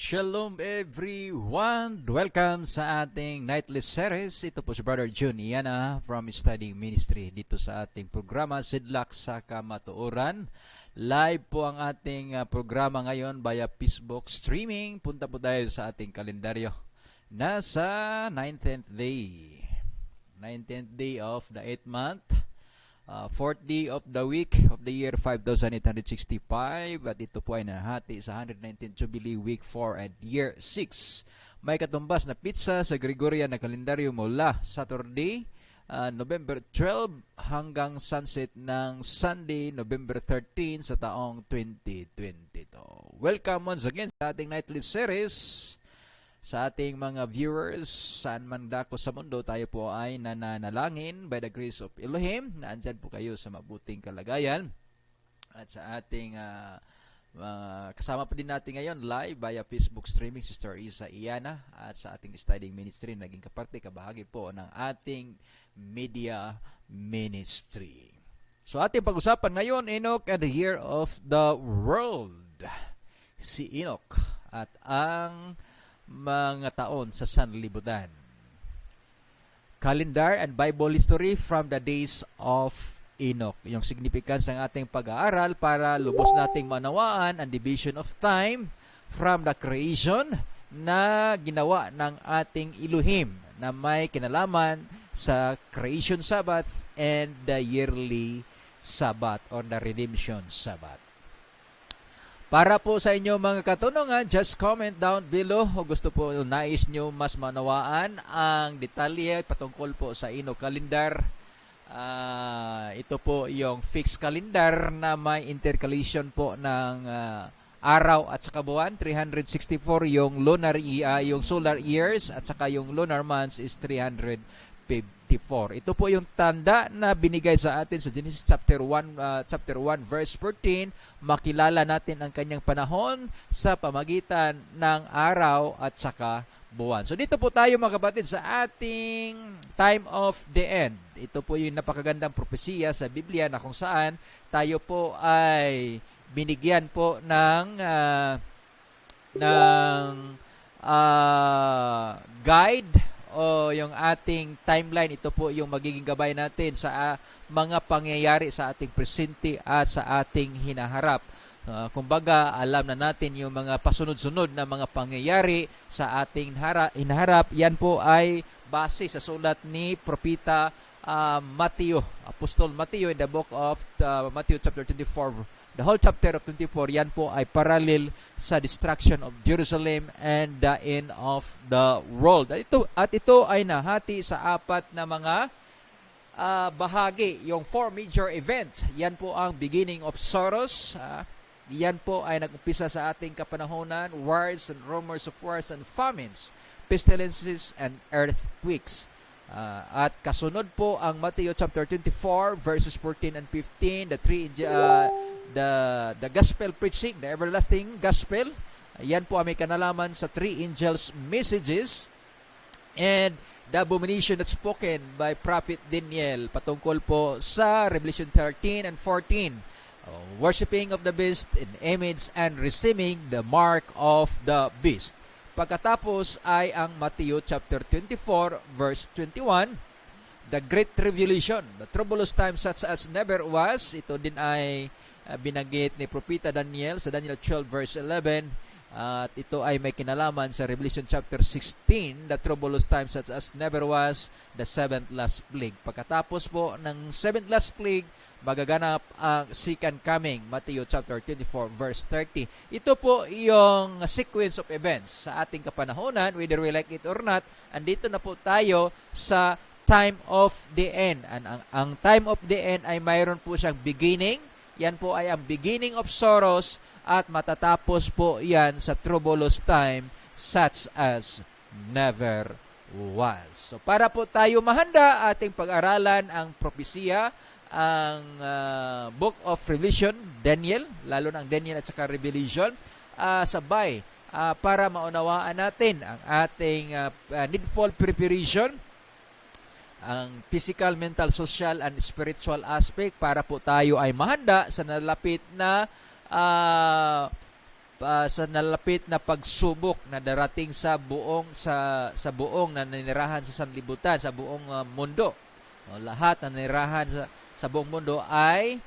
Shalom everyone! Welcome sa ating nightly series. Ito po si Brother Jun Iana from Studying Ministry dito sa ating programa Sidlak sa Kamatuoran. Live po ang ating programa ngayon via Facebook streaming. Punta po tayo sa ating kalendaryo. Nasa 19th day. 19th day of the 8th month. Fourth day of the week of the year 5865 at ito po ay nahati sa 119th Jubilee Week 4 and Year 6. May katumbas na pizza sa Gregorian na kalendaryo mula Saturday, November 12 hanggang sunset ng Sunday, November 13 sa taong 2022. Welcome once again sa ating nightly series. Sa ating mga viewers, saan man dako sa mundo, tayo po ay nananalangin by the grace of Elohim na andyan po kayo sa mabuting kalagayan. At sa ating kasama po din natin ngayon live via Facebook streaming, Sister Isa Iana. At sa ating studying ministry, naging kaparte, kabahagi po ng ating media ministry. So ating pag-usapan ngayon, Enoch and the Year of the World. Si Enoch at ang mga taon sa sanlibutan. Calendar and Bible history from the days of Enoch. Yung significance ng ating pag-aaral para lubos nating manawaan ang division of time from the creation na ginawa ng ating Elohim na may kinalaman sa creation Sabbath and the yearly Sabbath or the redemption Sabbath. Para po sa inyo mga katanungan, just comment down below o gusto po nais nyo mas manawaan ang detalye patungkol po sa Enoch calendar. Ito po yung fixed calendar na may intercalation po ng araw at saka buwan, 364 yung yung solar years at saka yung lunar months is 354. Ito po yung tanda na binigay sa atin sa Genesis chapter 1 verse 14. Makilala natin ang kanyang panahon sa pamagitan ng araw at saka buwan. So dito po tayo mga kapatid sa ating time of the end. Ito po yung napakagandang propesiya sa Biblia na kung saan tayo po ay binigyan po ng guide o yung ating timeline. Ito po yung magiging gabay natin sa mga pangyayari sa ating presente at sa ating hinaharap. Kumbaga, alam na natin yung mga pasunod-sunod na mga pangyayari sa ating hinaharap. Yan po ay base sa sulat ni Propeta Matthew, Apostol Matthew in the book of Matthew chapter 24. The whole chapter of 24, yan po ay parallel sa destruction of Jerusalem and the end of the world. At ito ay nahati sa apat na mga bahagi. Yung four major events, yan po ang beginning of sorrows. Yan po ay nag-umpisa sa ating kapanahonan, wars and rumors of wars and famines, pestilences and earthquakes. At kasunod po ang Matthew chapter 24 verses 14 and 15, the gospel preaching, the everlasting gospel. Yan po ay may kanalaman sa three angels' messages and the abomination that's spoken by Prophet Daniel patungkol po sa Revelation 13 and 14. Worshipping of the beast in image and receiving the mark of the beast. Pagkatapos ay ang Matthew chapter 24 verse 21, the great tribulation, the troublous time such as never was. Ito din ay binanggit ni Propeta Daniel sa Daniel 12 verse 11. At ito ay may kinalaman sa Revelation chapter 16, the troublous time such as never was, the seventh last plague. Pagkatapos po ng seventh last plague, magaganap ang second coming, Matthew chapter 24 verse 30. Ito po yung sequence of events sa ating kapanahonan, whether we like it or not. Andito na po tayo sa time of the end. Ang time of the end ay mayroon po siyang beginning. Yan po ay ang beginning of sorrows at matatapos po yan sa troublous time such as never was. So para po tayo mahanda, ating pag-aralan ang propesiya, ang Book of Revelation, Daniel, lalo ng Daniel at saka Revelation, sabay para maunawaan natin ang ating needful preparation, ang physical, mental, social, and spiritual aspect para po tayo ay mahanda sa nalapit na sa nalapit na pagsubok na darating sa buong naninirahan sa sanlibutan, sa buong mundo. Lahat na nanirahan sa buong mundo ay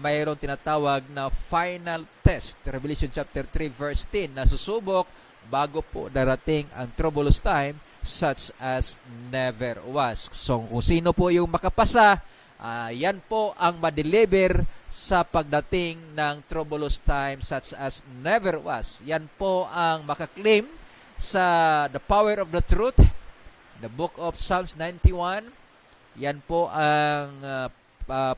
mayroong tinatawag na final test. Revelation chapter 3 verse 10, na susubok bago po darating ang troublous time such as never was. So kung sino po yung makapasa, yan po ang ma-deliver sa pagdating ng troublous time such as never was. Yan po ang makaklaim sa the power of the truth, the book of Psalms 91. Yan po ang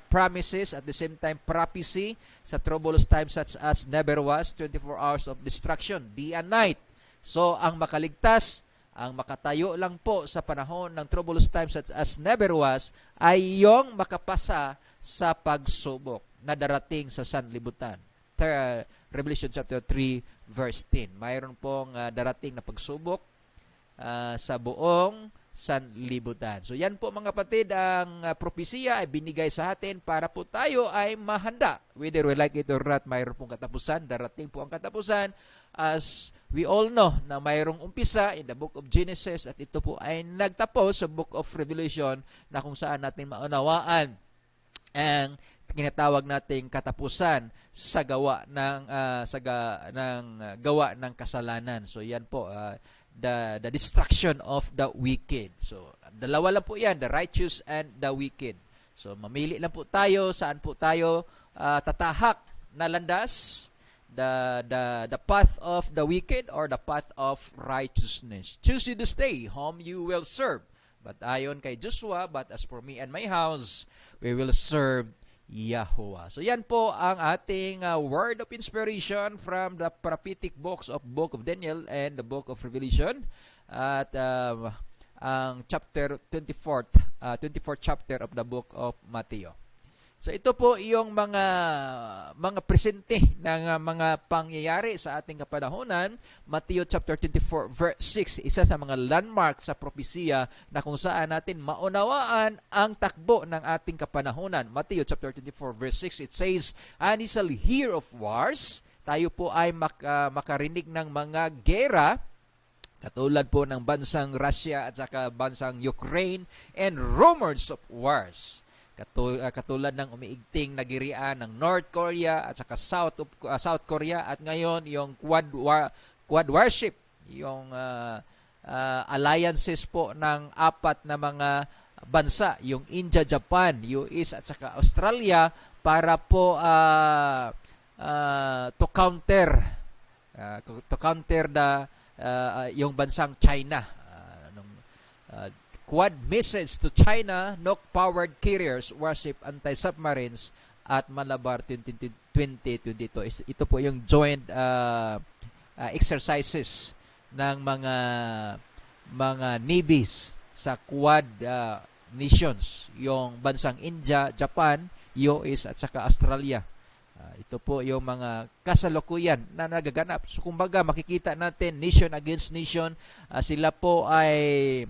promises, at the same time prophecy sa troublous time such as never was, 24 hours of destruction, day and night. So ang makaligtas, ang makatayo lang po sa panahon ng troublous time such as never was ay yung makapasa sa pagsubok na darating sa sanlibutan. Revelation chapter 3 verse 10. Mayroon pong darating na pagsubok sa buong sanlibutan. So yan po mga kapatid, ang propesiya ay binigay sa atin para po tayo ay mahanda. Whether we like it or not, mayroon pong katapusan. Darating po ang katapusan. As we all know na mayroong umpisa in the book of Genesis, at ito po ay nagtapos sa book of Revelation, na kung saan natin maunawaan ang tinatawag nating katapusan sa gawa ng kasalanan. So yan po, the destruction of the wicked. So dalawa lang po yan, the righteous and the wicked. So mamili lang po tayo saan po tayo tatahak na landas, the path of the wicked or the path of righteousness. Choose you this day whom you will serve. But ayon kay Joshua, but as for me and my house, we will serve Yahuwah. So yan po ang ating word of inspiration from the prophetic books of Book of Daniel and the Book of Revelation, at ang chapter 24th chapter of the book of Matthew. So ito po yung mga presente ng mga pangyayari sa ating kapanahonan. Matthew chapter 24 verse 6, isa sa mga landmark sa propesiya na kung saan natin maunawaan ang takbo ng ating kapanahonan. Matthew chapter 24 verse 6, it says, "And ye shall hear of wars." Tayo po ay makarinig ng mga gera, katulad po ng bansang Russia at saka bansang Ukraine, and rumors of wars. Katulad ng umiigting nagirian ng North Korea at saka South Korea, at ngayon yung quad warship, yung alliances po ng apat na mga bansa, yung India, Japan, US at saka Australia, para po to counter yung bansang China. Quad missiles to China, Nok-powered carriers, warship, anti-submarines, at Malabar 2022. Ito po yung joint exercises ng mga navies sa Quad nations, yung bansang India, Japan, US at saka Australia. Ito po yung mga kasalukuyan na nagaganap. So kumbaga makikita natin nation against nation, sila po ay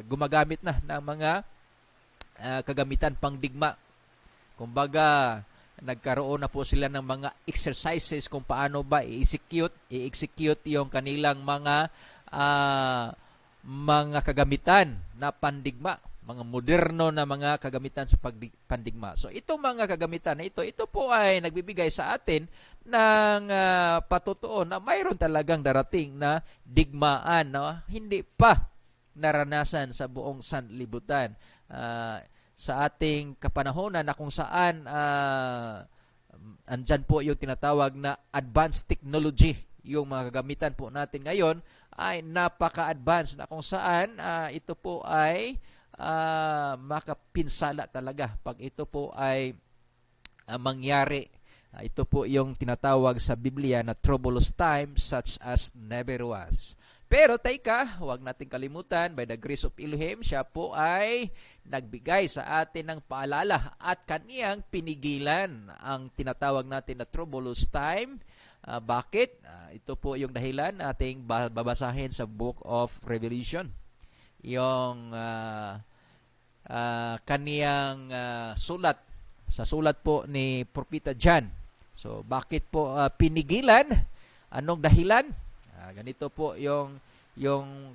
gumagamit na ng mga kagamitan pangdigma. Kumbaga, nagkaroon na po sila ng mga exercises kung paano ba i-execute yung kanilang mga kagamitan na pandigma, mga moderno na mga kagamitan sa pandigma. So itong mga kagamitan na ito po ay nagbibigay sa atin ng patutuo na mayroon talagang darating na digmaan na hindi pa naranasan sa buong sanlibutan. Sa ating kapanahonan na kung saan andyan po yung tinatawag na advanced technology. Yung mga kagamitan po natin ngayon ay napaka-advanced na kung saan ito po ay makapinsala talaga pag ito po ay mangyari. Ito po yung tinatawag sa Biblia na troublous times such as never was. Pero teka, huwag natin kalimutan, by the grace of Elohim, siya po ay nagbigay sa atin ng paalala at kaniyang pinigilan ang tinatawag natin na troublous time. Bakit? Ito po yung dahilan ating babasahin sa Book of Revelation. Yung kaniyang sulat, sa sulat po ni Propeta John So bakit po pinigilan? Anong dahilan? Ganito po yung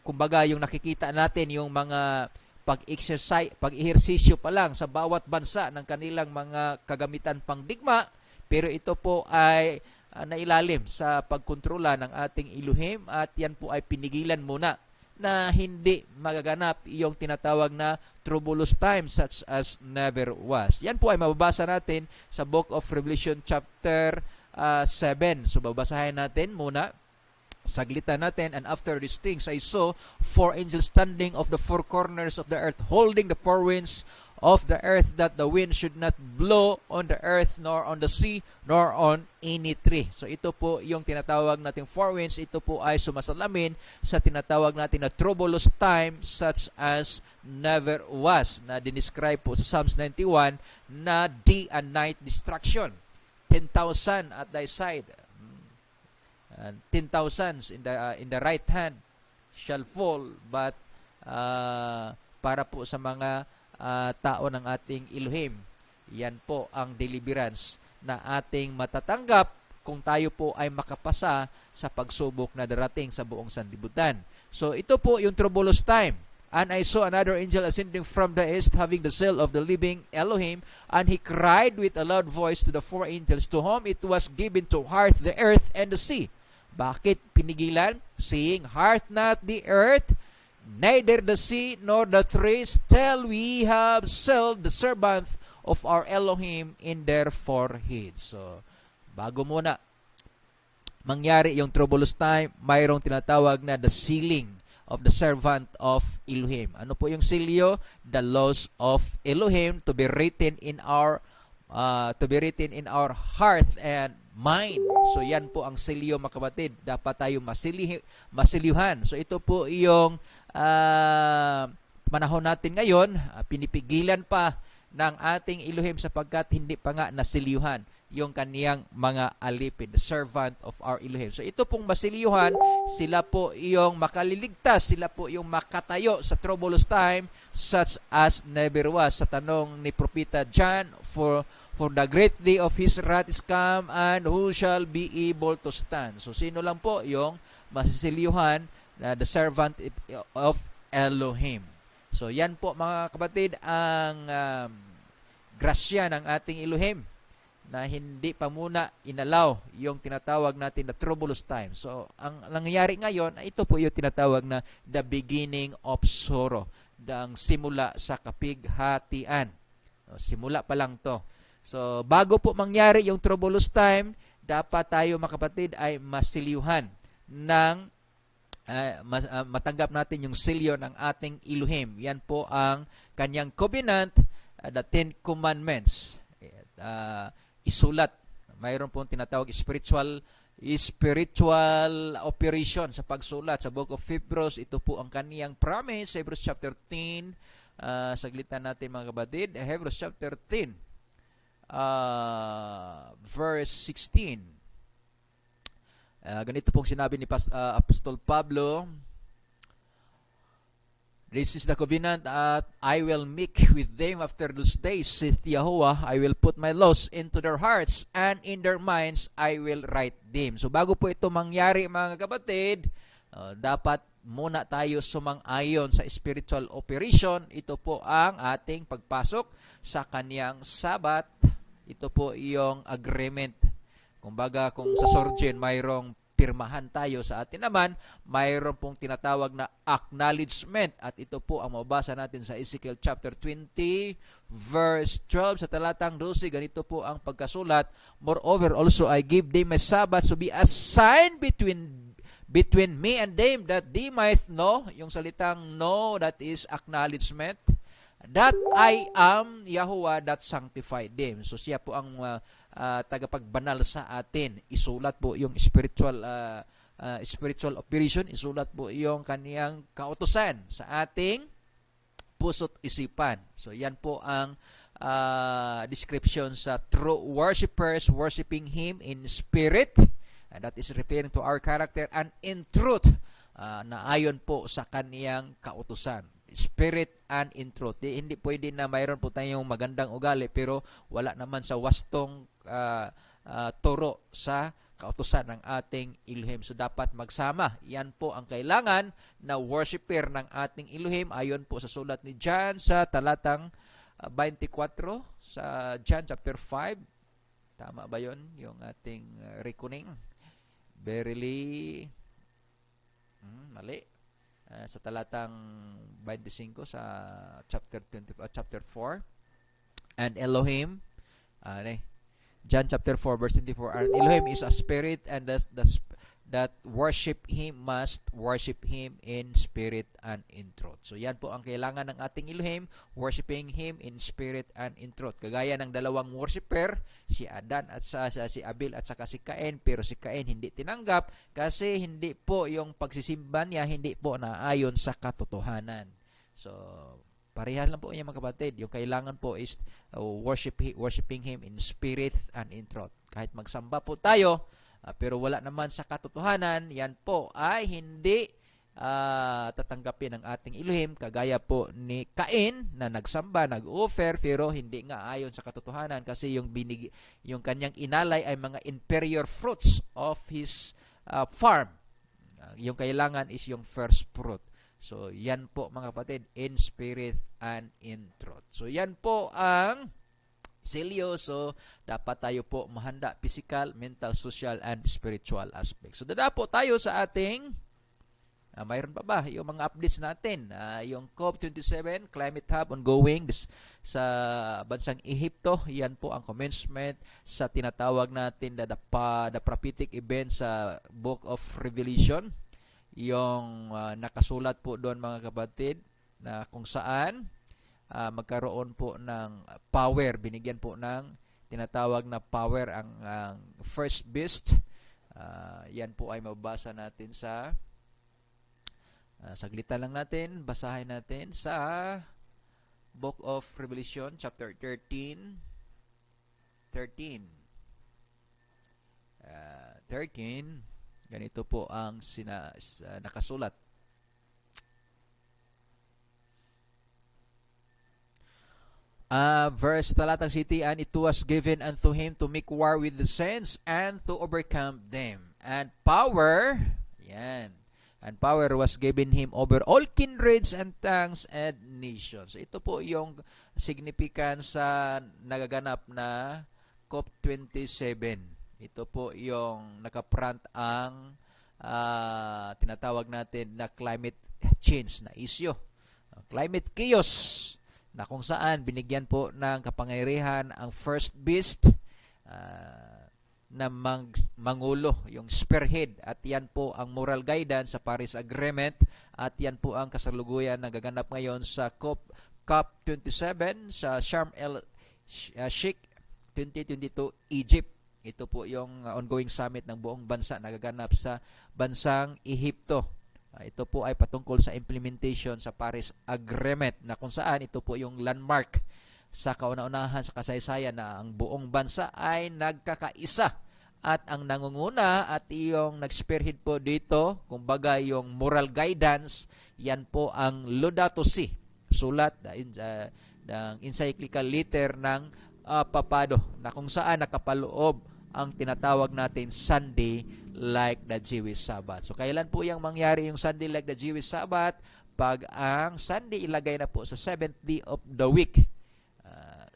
kumbaga yung nakikita natin yung mga pag-exercise, pag-ehersisyo pa lang sa bawat bansa ng kanilang mga kagamitan pangdigma, pero ito po ay nailalim sa pagkontrola ng ating Elohim at yan po ay pinigilan muna na hindi magaganap yung tinatawag na troublous times such as never was. Yan po ay mababasa natin sa Book of Revelation chapter 7. So babasahin natin muna. Saglitan natin. And after these things I saw 4 angels standing of the 4 corners of the earth, holding the 4 winds of the earth, that the wind should not blow on the earth, nor on the sea, nor on any tree. So ito po yung tinatawag nating 4 winds. Ito po ay sumasalamin sa tinatawag natin na troublous time such as never was, na dinescribe po sa Psalms 91 na day and night destruction. 10,000 at thy side, and 10,000 in the right hand shall fall, but para po sa mga tao ng ating Elohim, yan po ang deliverance na ating matatanggap kung tayo po ay makapasa sa pagsubok na darating sa buong sanlibutan. So ito po yung troublous time. And I saw another angel ascending from the east, having the seal of the living Elohim, and he cried with a loud voice to the 4 angels, to whom it was given to heart the earth and the sea. Bakit pinigilan? Saying, heart not the earth, neither the sea nor the trees, till we have sealed the servant of our Elohim in their foreheads. So, bago muna mangyari yung troublous time, mayroong tinatawag na the sealing of the servant of Elohim. Ano po yung sealyo? The laws of Elohim to be written in our heart and mind. So yan po ang selyo, mga kapatid. Dapat tayo masilyuhan. So ito po yung panahon natin ngayon. Pinipigilan pa ng ating Elohim sapagkat hindi pa nga nasilyuhan yung kaniyang mga alipid, the servant of our Elohim. So ito pong masilyuhan, sila po yung makaliligtas, sila po yung makatayo sa troublous time such as never was. Sa tanong ni Propeta John, for the great day of his wrath is come, and who shall be able to stand? So sino lang po yung masisilyuhan, the servant of Elohim. So yan po, mga kapatid, ang grasya ng ating Elohim, na hindi pa muna inalaw yung tinatawag natin na troublous time. So ang nangyayari ngayon, ito po yung tinatawag na the beginning of sorrow, ang simula sa kapighatian. Simula pa lang to. So bago po mangyari yung troublous time, dapat tayo, mga kapatid, ay masilyuhan ng matanggap natin yung silyo ng ating Elohim. Yan po ang kanyang covenant, the 10 commandments. Isulat. Mayroon pong tinatawag spiritual operation sa pagsulat. Sa Book of Hebrews, ito po ang kaniyang promise. Hebrews chapter 10, saglitan natin, mga kapatid. Hebrews chapter 10, verse 16. Ganito pong sinabi ni Apostol Pablo, this is the covenant that I will make with them after those days, saith Yahuwah. I will put my laws into their hearts, and in their minds I will write them. So bago po ito mangyari, mga kapatid, dapat muna tayo sumang-ayon sa spiritual operation. Ito po ang ating pagpasok sa kaniyang Sabat. Ito po yung agreement. Kumbaga, kung sa surgeon mayroong pirmahan tayo, sa atin naman mayroon pong tinatawag na acknowledgement, at ito po ang mabasa natin sa Ezekiel chapter 20 verse 12. Sa talatang 12, ganito po ang pagkasulat, moreover also I give them a Sabbath to be a sign between me and them, that they might know, yung salitang know, that is acknowledgement, that I am Yahuwah that sanctified them. So siya po ang tagapagbanal sa atin. Isulat po yung spiritual operation, isulat po yung kaniyang kautusan sa ating puso't isipan. So yan po ang description sa true worshipers worshiping Him in spirit, and that is referring to our character, and in truth, na ayon po sa kaniyang kautusan. Spirit and in truth. Hindi pwede na mayroon po tayong magandang ugali pero wala naman sa wastong turo sa kautusan ng ating Elohim. So dapat magsama. Yan po ang kailangan na worshiper ng ating Elohim ayon po sa sulat ni John sa talatang 24 sa John chapter 5. Tama ba yun? Yung ating reckoning. Verily, mali. Sa talatang 25 sa chapter 4. And Elohim, John chapter 4 verse 24, and Elohim is a spirit, and that worship Him must worship Him in spirit and in truth. So yan po ang kailangan ng ating Elohim, worshiping Him in spirit and in truth. Kagaya ng dalawang worshiper, si Adan at si Abel at saka si Cain, pero si Cain hindi tinanggap kasi hindi po yung pagsisimba niya, hindi po naayon sa katotohanan. So parehas lang po niya mga kapatid. Yung kailangan po is worshiping Him in spirit and in truth. Kahit magsamba po tayo, pero wala naman sa katotohanan, yan po ay hindi tatanggapin ng ating Elohim, kagaya po ni Cain na nagsamba, nag-offer, pero hindi nga ayon sa katotohanan kasi yung kanyang inalay ay mga inferior fruits of his farm. Yung kailangan is yung first fruit. So, yan po mga kapatid, in spirit and in truth. So, yan po ang seryoso. Dapat tayo po mahanda physical, mental, social, and spiritual aspect. So, dadapo tayo sa ating, mayroon pa ba? Yung mga updates natin. Yung COP27, Climate Hub ongoing sa bansang Ehipto. Yan po ang commencement sa tinatawag natin the prophetic event sa Book of Revelation. Yung nakasulat po doon mga kapatid na kung saan magkaroon po ng power, binigyan po ng tinatawag na power ang first beast. Yan po ay mababasa natin sa saglitan lang natin, basahin natin sa Book of Revelation chapter 13. Ganito po ang nakasulat. Verse talatang city, and it was given unto him to make war with the saints and to overcome them. And power was given him over all kindreds and tongues and nations. So ito po yung significance sa nagaganap na COP27. Ito po yung nakaprant ang tinatawag natin na climate change na issue. Climate chaos na kung saan binigyan po ng kapangyarihan ang first beast na mangulo, yung spearhead, at yan po ang moral guidance sa Paris Agreement, at yan po ang kasalukuyan na gaganap ngayon sa COP27 sa Sharm el Sheikh 2022 Egypt. Ito po yung ongoing summit ng buong bansa nagaganap sa bansang Ehipto. Ito po ay patungkol sa implementation sa Paris Agreement na kung saan ito po yung landmark sa kauna-unahan sa kasaysayan na ang buong bansa ay nagkakaisa. At ang nangunguna at yung nag-spearhead po dito, kumbaga yung moral guidance, yan po ang Laudato Si, sulat ng encyclical letter ng Papado, na kung saan nakapaloob ang tinatawag natin Sunday like the Jewish Sabbath. So kailan po yung mangyari yung Sunday like the Jewish Sabbath? Pag ang Sunday ilagay na po sa 7th day of the week.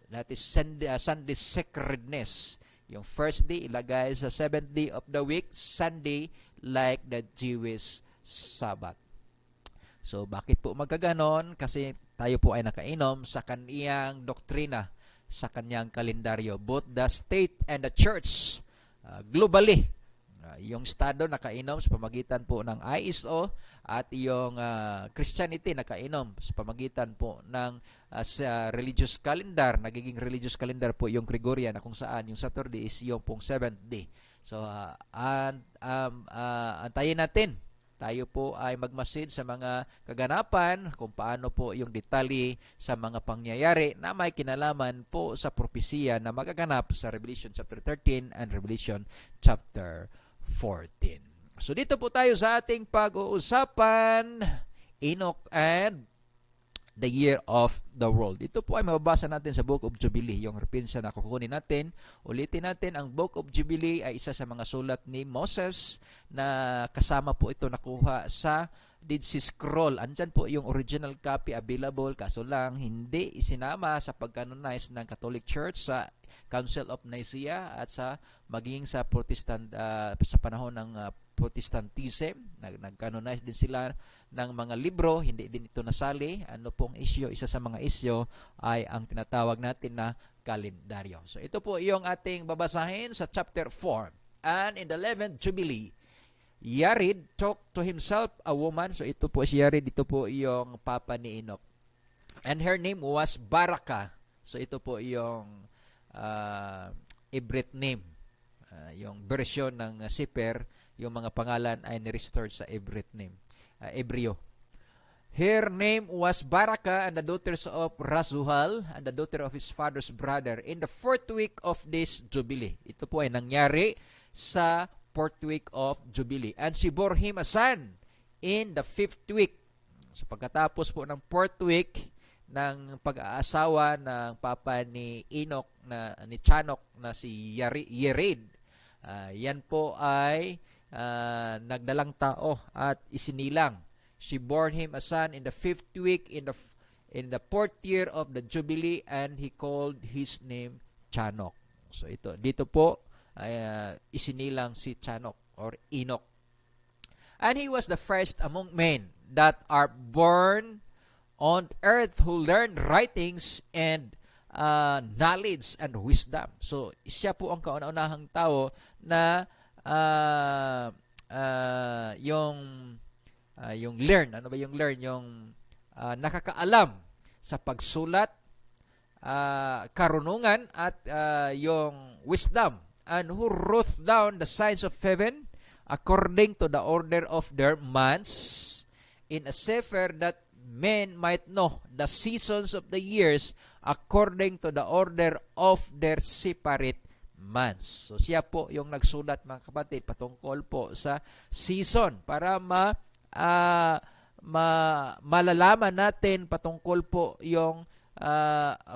That is Sunday sacredness. Yung first day ilagay sa 7th day of the week, Sunday like the Jewish Sabbath. So bakit po magkaganon? Kasi tayo po ay nakainom sa kaniyang doktrina, sa kanyang kalendaryo. Both the state and the church globally, yung Estado nakainom sa pamagitan po ng ISO, at yung Christianity nakainom sa pamagitan po ng sa religious calendar. Nagiging religious calendar po yung Gregorian, na kung saan yung Saturday is yung pong 7th day. So antayin natin, tayo po ay magmasid sa mga kaganapan, kung paano po yung detalye sa mga pangyayari na may kinalaman po sa propesiya na magaganap sa Revelation chapter 13 and Revelation chapter 14. So dito po tayo sa ating pag-uusapan, Enoch and the year of the world. Ito po ay mababasa natin sa Book of Jubilee. Yung referensya na kukunin natin. Ulitin natin, ang Book of Jubilee ay isa sa mga sulat ni Moses na kasama po ito nakuha sa Dead Sea Scroll. Andyan po yung original copy available, kaso lang hindi isinama sa pag-canonize ng Catholic Church sa Council of Nicaea at sa maging sa Protestant sa panahon ng Protestantism. Nag-canonize din sila ng mga libro, hindi din ito nasali. Ano pong isyo? Isa sa mga isyo ay ang tinatawag natin na kalendaryo. So ito po yung ating babasahin sa chapter 4. And in the 11th Jubilee, Yared talked to himself a woman. So ito po si Yared, ito po yung papa ni Enoch. And her name was Baraka. So ito po yung Ibrit name. Yung version ng Sefer, yung mga pangalan ay ni-restored sa Ibrit name. Ebreo. Her name was Baraka, and the daughters of Razuhal, and the daughter of his father's brother, in the 4th week of this Jubilee. Ito po ay nangyari sa 4th week of Jubilee. And she bore him a son in the 5th week. So pagkatapos po ng 4th week ng pag-aasawa ng papa ni Enoch, ni Chanok, na si Yared, yan po ay nagdalang tao at isinilang. She bore him a son in the 5th week in the 4th year of the Jubilee, and he called his name Chanok. So dito po isinilang si Chanok or Enoch. And he was the first among men that are born on earth who learned writings and knowledge and wisdom. So siya po ang kauna-unahang tao na yung learn, ano ba yung learn? Yung nakakaalam sa pagsulat, karunungan at yung wisdom, and who wrote down the signs of heaven according to the order of their months in a sefer, that men might know the seasons of the years according to the order of their separate months. So siya po yung nagsulat, mga kapatid, patungkol po sa season para malalaman natin patungkol po yung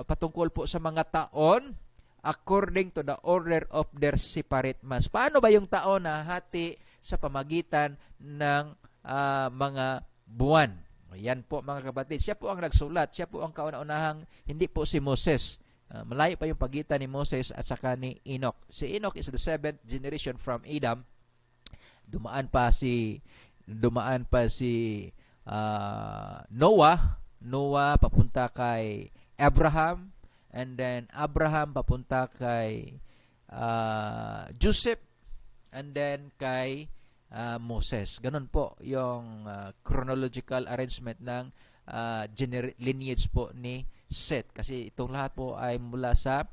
patungkol po sa mga taon according to the order of their separate months. Paano ba yung taon na hati sa pamagitan ng mga buwan? Yan po, mga kapatid. Siya po ang nagsulat. Siya po ang kauna-unahang, hindi po si Moses. Malayo pa yung pagitan ni Moses at saka ni Enoch. Si Enoch is the 7th generation from Adam. Dumaan pa si Noah. Noah papunta kay Abraham, and then Abraham papunta kay Joseph, and then kay Moses. Ganun po yung chronological arrangement ng lineage po ni Seth. Kasi itong lahat po ay mula sa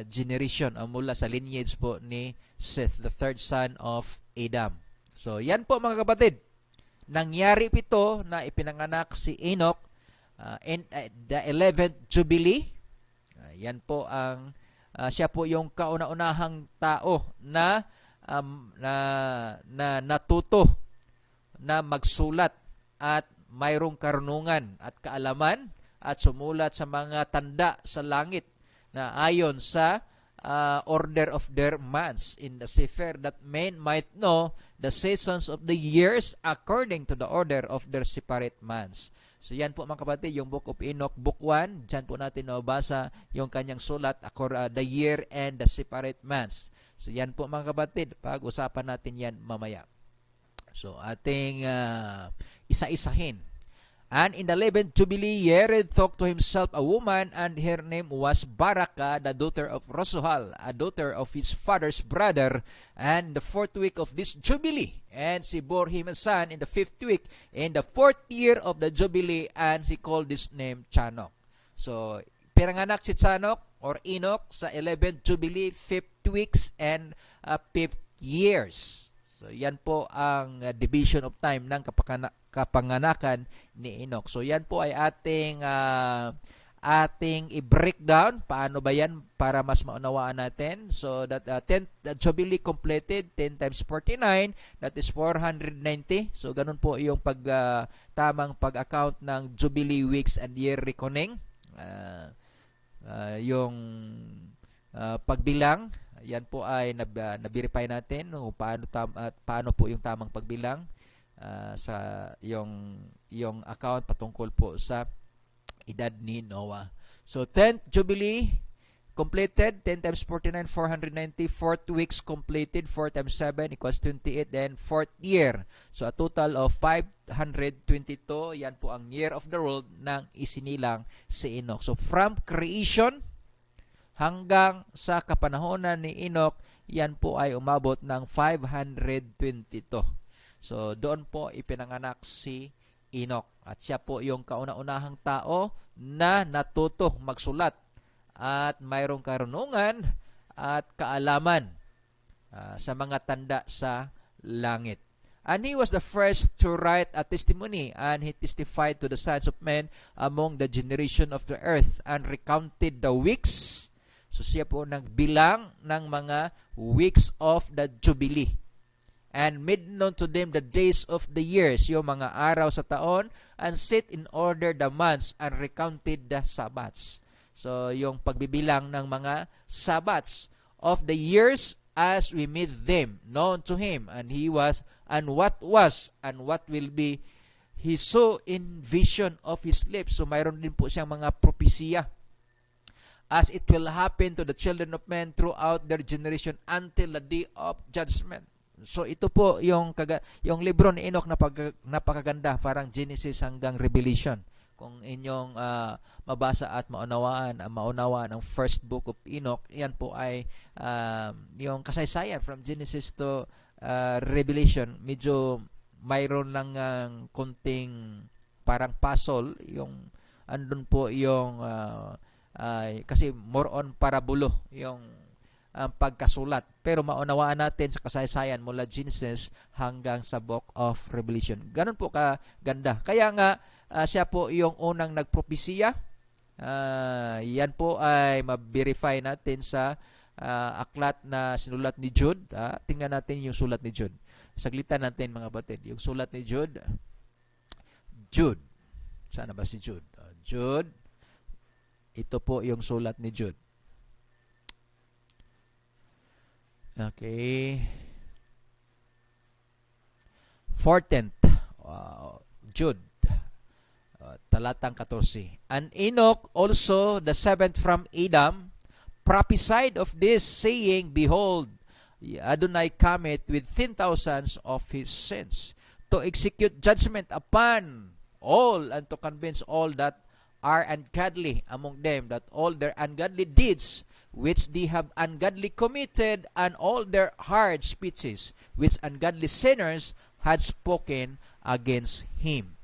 generation o mula sa lineage po ni Seth, the third son of Adam. So yan po, mga kapatid. Nangyari ito na ipinanganak si Enoch in the 11th Jubilee. Yan po ang siya po yung kauna-unahang tao na natuto na magsulat at mayroong karunungan at kaalaman at sumulat sa mga tanda sa langit na ayon sa order of their months in the sefer, that men might know the seasons of the years according to the order of their separate months. So yan po, mga kapatid, yung Book of Enoch, Book 1, dyan po natin nabasa yung kanyang sulat, the year and the separate months. So yan po, mga kapatid, pag-usapan natin yan mamaya. So ating isa-isahin. And in the 11th Jubilee, Yared thought to himself a woman, and her name was Baraka, the daughter of Razuhal, a daughter of his father's brother, and the 4th week of this Jubilee. And she bore him a son in the 5th week, in the 4th year of the Jubilee, and she called his name Chanok. So, pinanganak si Chanok or Enoch sa 11th Jubilee, 5th weeks, and 5th years. So, yan po ang division of time ng kapanganakan ni Enoch. So, yan po ay ating ating i-breakdown. Paano ba yan para mas maunawaan natin? So that 10 Jubilee completed, 10 times 49, that is 490. So ganun po yung tamang pag-account ng Jubilee weeks and year reckoning. Yung pagbilang, yan po ay na-verify natin kung paano po yung tamang pagbilang sa yung account patungkol po sa edad ni Noah. So 10th Jubilee completed, 10 times 49, 490. 4th weeks completed, 4 times 7 equals 28. Then 4th year. So a total of 522. Yan po ang year of the world nang isinilang si Enoch. So from creation hanggang sa kapanahonan ni Enoch, yan po ay umabot ng 522. So doon po ipinanganak si Enoch. At siya po yung kauna-unahang tao na natuto magsulat at mayroong karunungan at kaalaman sa mga tanda sa langit. And he was the first to write a testimony, and he testified to the sons of men among the generation of the earth, and recounted the weeks. So siya po nagbilang ng mga weeks of the Jubilee, and made known to them the days of the years, yung mga araw sa taon, and set in order the months, and recounted the Sabbaths. So yung pagbibilang ng mga Sabbaths of the years as we made them known to him, and he was, and what was, and what will be, he saw in vision of his lips. So mayroon din po siyang mga propesya as it will happen to the children of men throughout their generation until the day of judgment. So ito po yung libro ni Enoch na napakaganda, parang Genesis hanggang Revelation. Kung inyong mabasa at maunawaan ang first book of Enoch, yan po ay yung kasaysayan from Genesis to Revelation. Medyo mayroon lang konting parang puzzle, yung andun po yung kasi more on parabulo yung pagkasulat. Pero maunawaan natin sa kasaysayan mula Genesis hanggang sa book of Revelation. Ganun po kaganda. Kaya nga siya po yung unang nagpropesiya. Yan po ay ma-verify natin sa aklat na sinulat ni Jude. Tingnan natin yung sulat ni Jude. Saglitan natin mga batid. Yung sulat ni Jude. Jude. Sana ba si Jude? Jude. Ito po yung sulat ni Jude. Okay. 14th. Jude. Talatang 14. And Enoch also, the seventh from Adam, prophesied of this, saying, Behold, Adonai cometh with 10,000s of his saints, to execute judgment upon all, and to convince all that are ungodly among them, that all their ungodly deeds which they have ungodly committed, and all their hard speeches which ungodly sinners had spoken against him.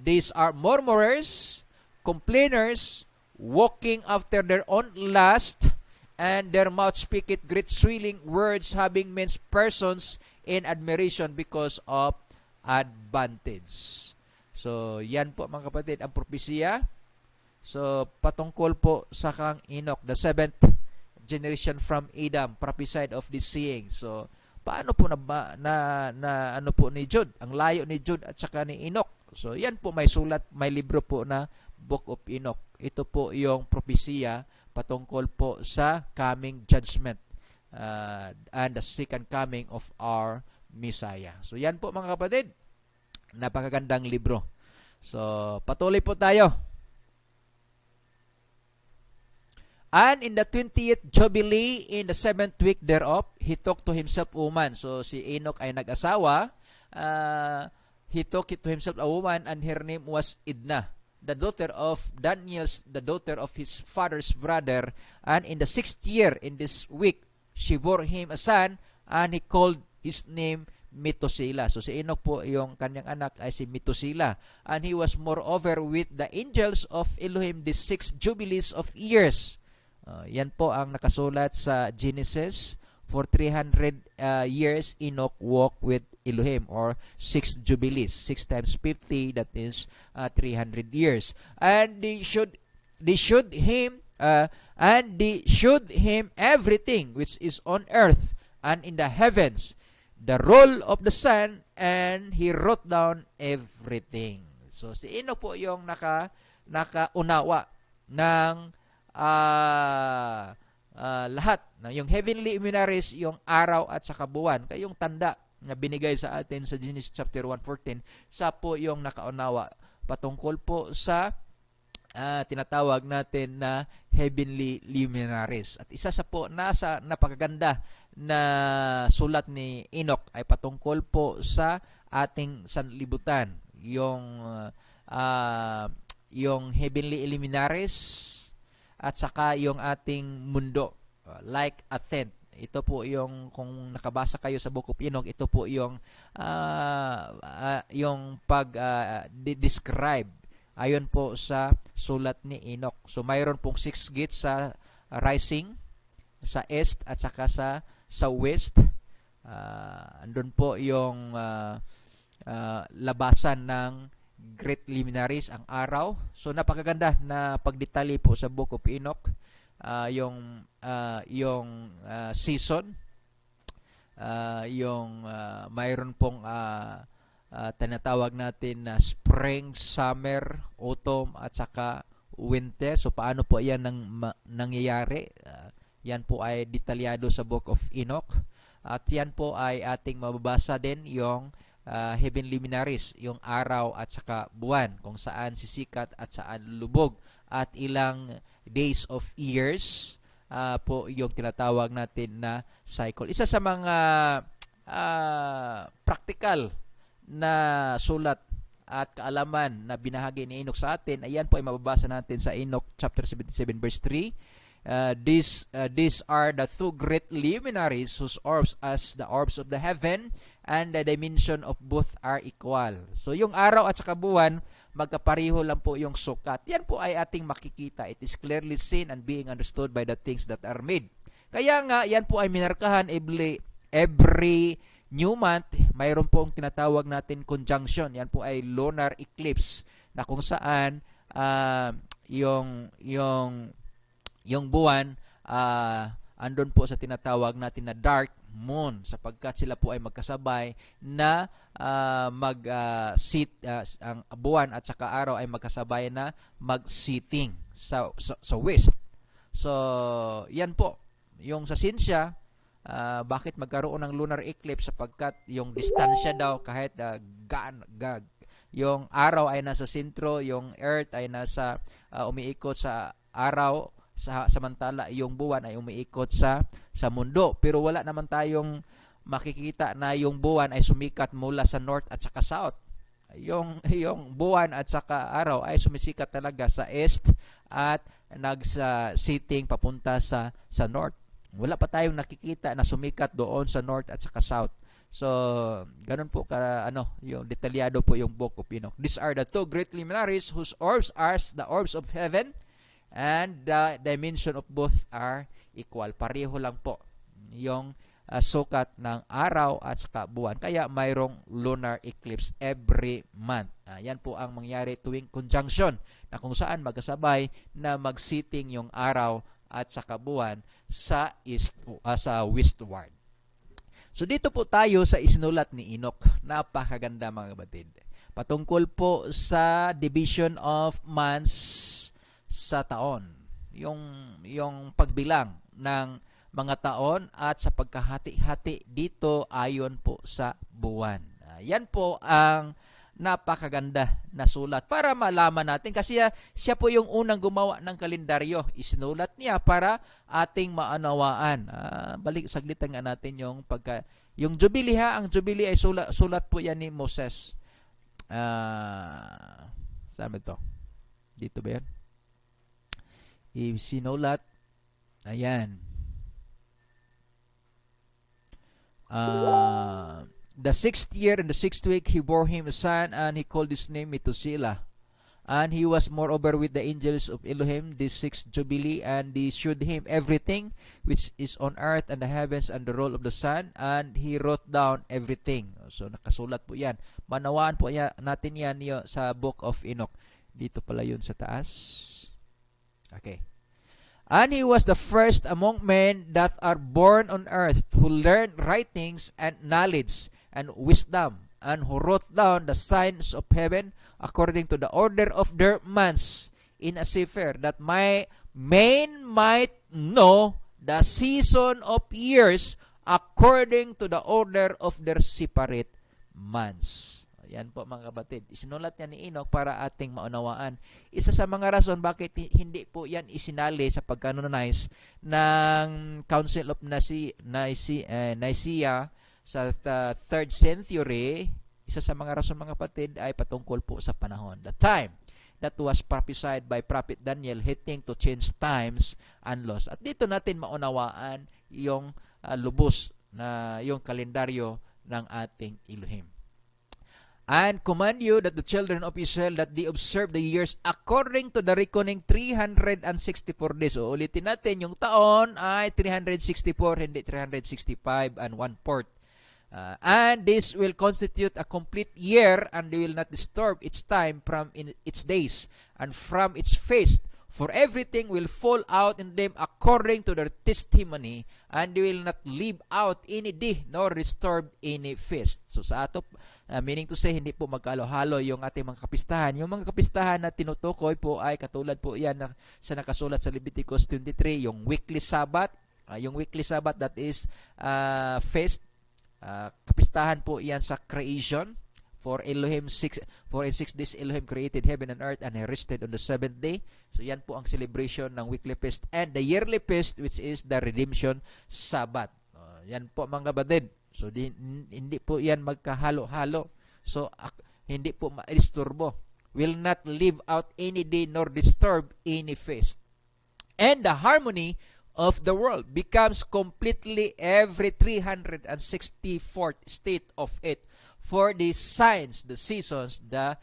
These are murmurers, complainers, walking after their own lust, and their mouth speaketh great swelling words, having men's persons in admiration because of advantage. So, yan po mga kapatid, ang propesya. So, patungkol po sa kang Enoch, the seventh generation from Adam, prophesied of this saying. So, paano po ano po ni Jude? Ang layo ni Jude at saka ni Enoch. So, yan po may sulat, may libro po na Book of Enoch. Ito po yung propesya patungkol po sa coming judgment and the second coming of our Messiah. So, yan po mga kapatid. Napakagandang libro. So, patuloy po tayo. And in the 20th Jubilee, in the 7th week thereof, he took to himself a woman. So, si Enoch ay nag-asawa. He took to himself a woman, and her name was Idna, the daughter of Daniel's, the daughter of his father's brother. And in the 6th year, in this week, she bore him a son, and he called his name Methuselah. So si Enoch po, yung kanyang anak ay si Methuselah. And he was moreover with the angels of Elohim the 6 jubilees of years. Yan po ang nakasulat sa Genesis For 300 years, Enoch walked with Elohim, or 6 jubilees. 6 times 50, that is 300 years. And they showed him everything which is on earth and in the heavens, the roll of the sun, and he wrote down everything. So si Enoch po yung nakaunawa ng lahat. Yung heavenly luminaries, yung araw at saka buwan, kayong tanda na binigay sa atin sa Genesis chapter 1:14, siya po yung nakaunawa patungkol po sa tinatawag natin na heavenly luminaries. At isa sa po nasa napakaganda na sulat ni Enoch ay patungkol po sa ating sanlibutan, yung heavenly luminaries at saka yung ating mundo, like a tent. Ito po yung, kung nakabasa kayo sa Book of Enoch, ito po yung describe ayon po sa sulat ni Enoch. So mayroon pong 6 gates sa rising, sa east at saka sa west. Andun po yung labasan ng great luminaries, ang araw. So napakaganda na pagdetalye po sa Book of Enoch, yung season, mayroon pong tinatawag natin na spring, summer, autumn at saka winter. So paano po yan nangyayari? Yan po ay detalyado sa Book of Enoch. At yan po ay ating mababasa din yung heavenly luminaries, yung araw at saka buwan, kung saan sisikat at saan lubog, at ilang days of years po yung tinatawag natin na cycle. Isa sa mga practical na sulat at kaalaman na binahagi ni Enoch sa atin, ayan po ay mababasa natin sa Enoch chapter 77 verse 3. These are the 2 great luminaries whose orbs as the orbs of the heaven, and the dimension of both are equal. So yung araw at saka buwan, magkapareho lang po yung sukat. Yan po ay ating makikita. It is clearly seen and being understood by the things that are made. Kaya nga, yan po ay minarkahan every new month. Mayroon pong tinatawag natin conjunction. Yan po ay lunar eclipse, na kung saan yung buwan andun po sa tinatawag natin na dark moon, sapagkat sila po ay magkasabay na ang buwan at saka araw ay magkasabay na mag-setting sa west. So yan po yung sa sinsya, bakit magkaroon ng lunar eclipse, sapagkat yung distansya daw, kahit yung araw ay nasa sentro, yung earth ay nasa umiikot sa araw, samantala yung buwan ay umiikot sa mundo. Pero wala naman tayong makikita na yung buwan ay sumikat mula sa north at saka south. Yung buwan at saka araw ay sumisikat talaga sa east at nagsa-setting papunta sa north. Wala pa tayong nakikita na sumikat doon sa north at saka south. So, ganun po yung detalyado po yung Book of Enoch. These are the 2 great luminaries whose orbs are the orbs of heaven, and the dimension of both are equal. Pareho lang po yung sukat ng araw at saka buwan. Kaya mayroong lunar eclipse every month. Yan po ang mangyari tuwing conjunction, na kung saan magkasabay na mag-setting yung araw at saka buwan sa westward. So dito po tayo sa isinulat ni Enoch. Napakaganda mga kapatid. Patungkol po sa division of months sa taon, yung pagbilang ng mga taon at sa pagkahati-hati dito ayon po sa buwan. Yan po ang napakaganda na sulat para malaman natin, kasi siya po yung unang gumawa ng kalendaryo. Isinulat niya para ating maunawaan. Saglitan nga natin yung Jubilee ang Jubilee ay sulat po yan ni Moses. Saan ba ito? Dito ba yan? Sinulat, ayan, the 6th year in the 6th week he bore him a son, and he called his name Methuselah. And he was moreover with the angels of Elohim this sixth jubilee, and they shewed him everything which is on earth and the heavens and the roll of the sun, and he wrote down everything. So nakasulat po yan. Manawaan po natin yan sa Book of Enoch. Dito pala yun sa taas. Okay. And he was the first among men that are born on earth, who learned writings and knowledge and wisdom, and who wrote down the signs of heaven according to the order of their months in a cipher, that men might know the season of years according to the order of their separate months. Yan po mga kapatid. Isinulat niya ni Enoch para ating maunawaan. Isa sa mga rason bakit hindi po yan isinali sa pagcanonize ng Council of Nicaea sa 3rd century, isa sa mga rason mga kapatid ay patungkol po sa panahon. The time that was prophesied by Prophet Daniel hitting to change times and laws. At dito natin maunawaan yung lubos na yung kalendaryo ng ating Elohim. And command you that the children of Israel that they observe the years according to the reckoning 364 days. O ulitin natin, yung taon ay 364, hindi 365 and 1/4. And this will constitute a complete year, and they will not disturb its time from its days and from its feast. For everything will fall out in them according to their testimony, and they will not leave out any day nor disturb any feast. So sa ato, meaning to say, hindi po magkahalo-halo yung ating mga kapistahan. Yung mga kapistahan na tinutukoy po ay katulad po yan sa nakasulat sa Leviticus 23, yung weekly Sabbath. Yung weekly Sabbath, that is feast. Kapistahan po yan sa creation. For in 6 days Elohim created heaven and earth, and he rested on the 7th day. So yan po ang celebration ng weekly feast and the yearly feast, which is the redemption Sabbath. Yan po mga kapatid. So hindi po yan magkahalo-halo. So hindi po ma-disturbo. Will not leave out any day nor disturb any feast. And the harmony of the world becomes completely every 364th state of it, for the signs, the seasons, the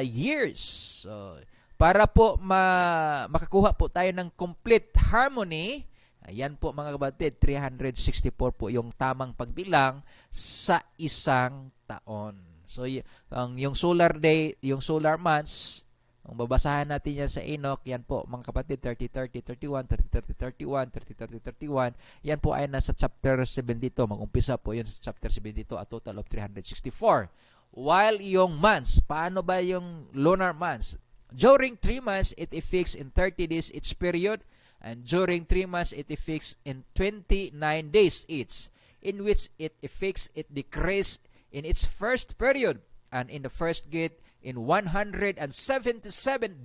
years. So, para po makakuha po tayo ng complete harmony, ayan po mga kapatid, 364 po yung tamang pagbilang sa isang taon. So, yung solar day, yung solar months, kung babasahan natin yan sa Enoch, yan po mga kapatid, 30-30-31, 30-30-31, 30-30-31, yan po ay nasa chapter 72. Mag-umpisa po yun sa chapter 72, a total of 364. While yung months, paano ba yung lunar months? During 3 months, it affixed in 30 days each period, and during 3 months, it affixed in 29 days each, in which it affixed, it decreased in its first period, and in the first gate, in 177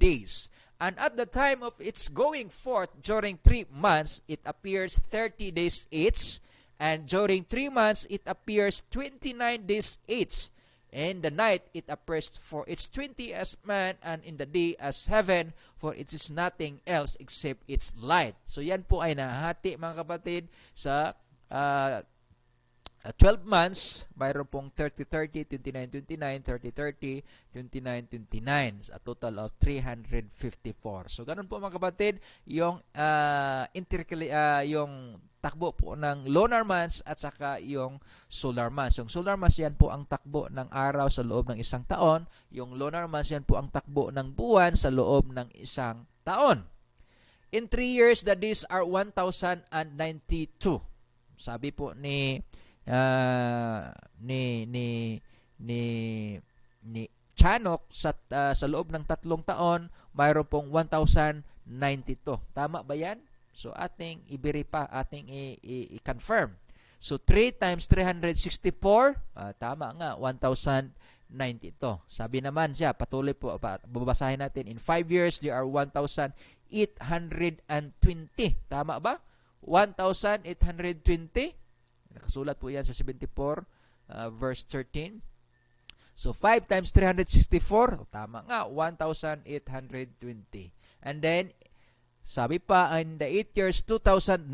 days. And at the time of its going forth during 3 months, it appears 30 days each. And during 3 months, it appears 29 days each. In the night, it appears for its 20 as man, and in the day as heaven, for it is nothing else except its light. So yan po ay nahati mga kapatid sa 12 months, mayroon pong 30-30, 29-29, 30-30, 29-29, a total of 354. So, ganun po mga kapatid, yung yung takbo po ng lunar months at saka yung solar months. Yung solar months, yan po ang takbo ng araw sa loob ng isang taon. Yung lunar months, yan po ang takbo ng buwan sa loob ng isang taon. In 3 years, the days are 1,092. Sabi po ni Chanok sa loob ng 3 taon, mayroon pong 1,092. Tama ba yan? So ating ating i-confirm. So 3 times 364, tama nga, 1,092. Sabi naman siya, patuloy po, babasahin natin, in 5 years there are 1,820. Tama ba? 1,820. Nakasulat po yan sa 74 verse 13. So 5 times 364, tama nga, 1,820. And then sabi pa, in the 8 years 2,912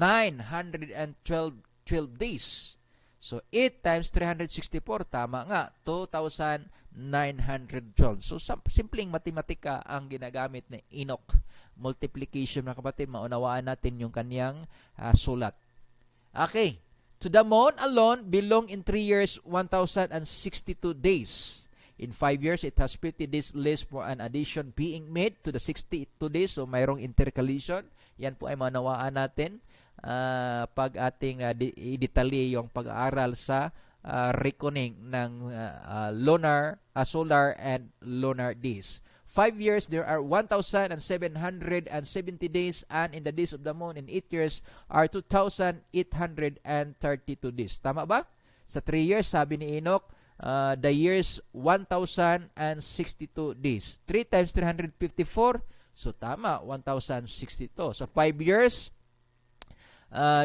days. So 8 times 364, tama nga, 2,912 912. So, simpleng matematika ang ginagamit ni Enoch. Multiplication, mga kapatid, maunawaan natin yung kanyang sulat. Okay. To the moon alone belong in 3 years 1,062 days. In 5 years, it has 50 days less for an addition being made to the 62 days. So, mayroong intercalation. Yan po ay maunawaan natin pag ating i-detalye yung pag-aaral sa reckoning ng solar and lunar days. 5 years, there are 1,770 days, and in the days of the moon, in 8 years, are 2,832 days. Tama ba? Sa 3 years, sabi ni Enoch, the years 1,062 days. 3 times 354, so tama, 1,062. Sa 5 years,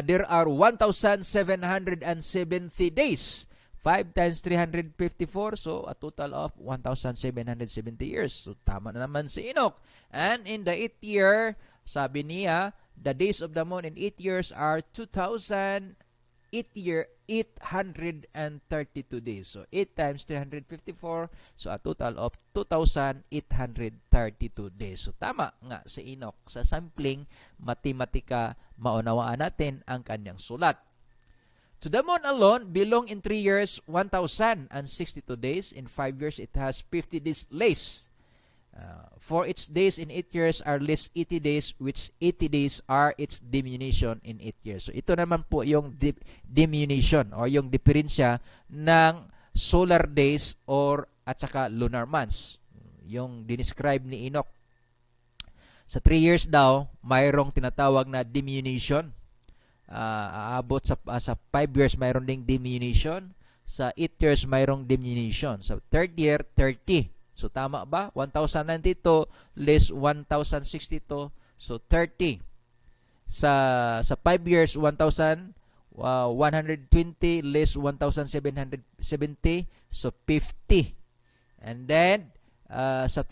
there are 1,770 days. 5 times 354, so a total of 1,770 years. So tama na naman si Enoch. And in the 8th year, sabi niya, the days of the moon in 8 years are 2,832 days. So 8 times 354, so a total of 2,832 days. So tama nga si Enoch. Sa sampling matematika, maunawaan natin ang kanyang sulat. To the moon alone belong in 3 years 1,062 days. In 5 years, it has 50 days less. For its days in 8 years are less 80 days, which 80 days are its diminution in 8 years. So ito naman po yung diminution or yung diferensya ng solar days or at saka lunar months. Yung dinescribe ni Enoch. Sa 3 years daw, mayroong tinatawag na diminution. Aabot sa 5 years mayroon ding diminution, sa 8 years mayroong diminution, sa 3rd year 30. So tama ba? 1,092 less 1,062, so 30. Sa 5 years 1,120 less 1,770, so 50. And then sa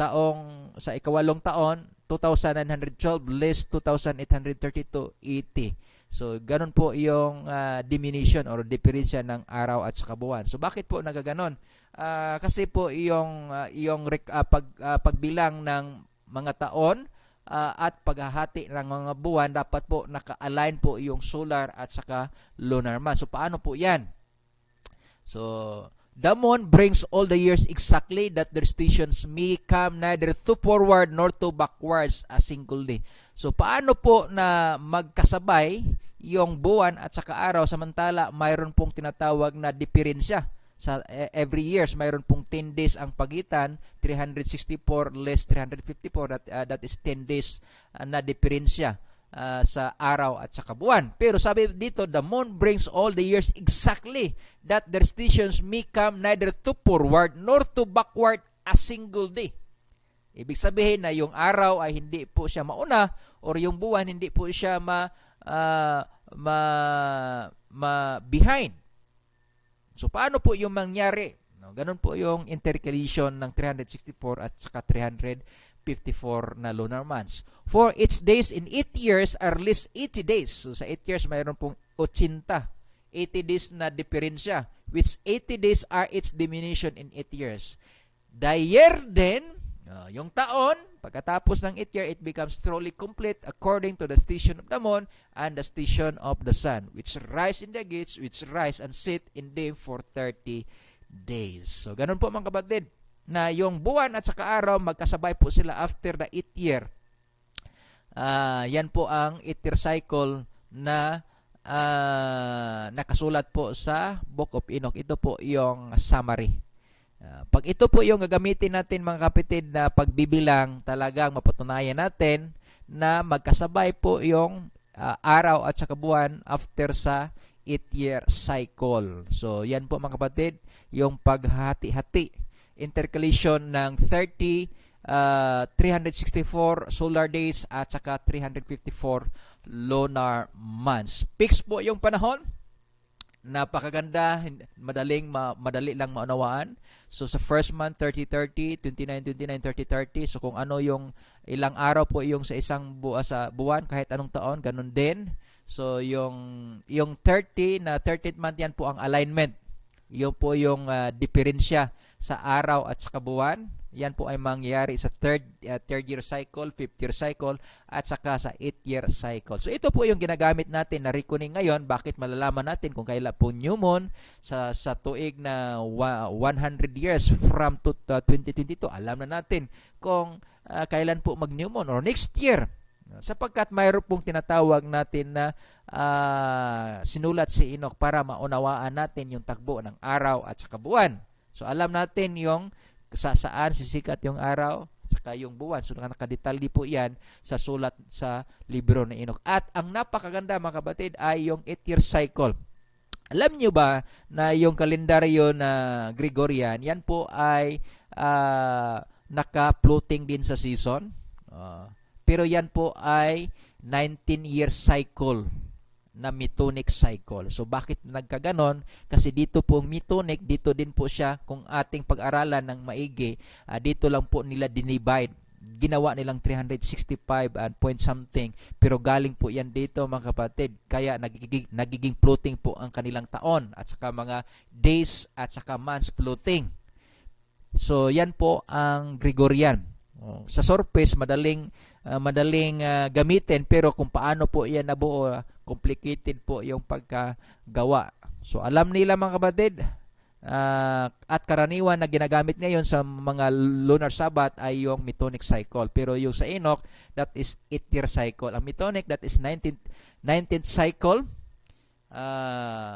ikawalong taon 2,912 less 2,832, 80. So, ganun po yung diminution or diferensya ng araw at saka buwan. So, bakit po nagaganon? Kasi po yung pagbilang ng mga taon at paghahati ng mga buwan, dapat po naka-align po yung solar at saka lunar month. So, paano po yan? So, the moon brings all the years exactly that their stations may come neither to forward nor to backwards a single day. So, paano po na magkasabay yung buwan at saka araw samantala mayroon pong tinatawag na diferensya? Sa every years, mayroon pong 10 days ang pagitan, 364 less 354, that is 10 days na diferensya sa araw at saka buwan. Pero sabi dito, the moon brings all the years exactly that their stations may come neither to forward nor to backward a single day. Ibig sabihin na yung araw ay hindi po siya mauna or yung buwan hindi po siya behind. So paano po yung mangyari? No, ganun po yung intercalation ng 364 at saka 354 na lunar months. For its days in 8 years are less 80 days. So sa 8 years mayroon pong 80 days na diferensya, which 80 days are its diminution in 8 years. The year then, yung taon, pagkatapos ng 8 year, it becomes truly complete according to the station of the moon and the station of the sun, which rise in the gates, which rise and sit in them for 30 days. So, ganun po mga kapatid, na yung buwan at saka araw, magkasabay po sila after the 8 year. Yan po ang 8 year cycle na nakasulat po sa Book of Enoch. Ito po yung summary. Pag ito po yung gagamitin natin mga kapatid na pagbibilang, talagang mapatunayan natin na magkasabay po yung araw at saka buwan after sa 8-year cycle. So, yan po mga kapatid, yung paghati-hati, intercalation ng 364 solar days at saka 354 lunar months. Fix po yung panahon. Napakaganda, madali lang maunawaan. So sa first month 30-30, 29-29, 30-30. So kung ano yung ilang araw po yung sa isang sa buwan kahit anong taon, ganun din. So yung 30 na 30th month, yan po ang alignment. Yun po yung diferensya sa araw at sa buwan. Yan po ay mangyayari sa third year cycle, fifth year cycle, at saka sa 8-year cycle. So ito po yung ginagamit natin na reckoning ngayon. Bakit malalaman natin kung kailan po new moon sa tuig na 100 years from 2022. Alam na natin kung kailan po mag-new moon or next year. Sapagkat mayroon pong tinatawag natin na sinulat si Enoch para maunawaan natin yung tagbo ng araw at saka buwan. So alam natin yung saan sisikat yung araw saka yung buwan. So nakadetalye po yan sa sulat sa libro ni Enoch. At ang napakaganda mga kapatid ay yung 8-year cycle. Alam nyo ba na yung kalendaryo na Gregorian, yan po ay naka-floating din sa season. Pero yan po ay 19-year cycle na Metonic cycle. So bakit nagkaganon? Kasi dito pong Metonic, dito din po siya kung ating pag-aralan ng maigi, dito lang po nila dinivide. Ginawa nilang 365 and point something, pero galing po yan dito mga kapatid. Kaya nagiging floating po ang kanilang taon at saka mga days at saka months floating. So yan po ang Gregorian. Sa surface madaling gamitin, pero kung paano po yan nabuo, complicated po yung pagkagawa. So alam nila mga kapatid, at karaniwan na ginagamit ngayon sa mga lunar Sabbath ay yung Metonic cycle. Pero yung sa Enoch, that is 8-year cycle. Ang Metonic, that is 19th cycle.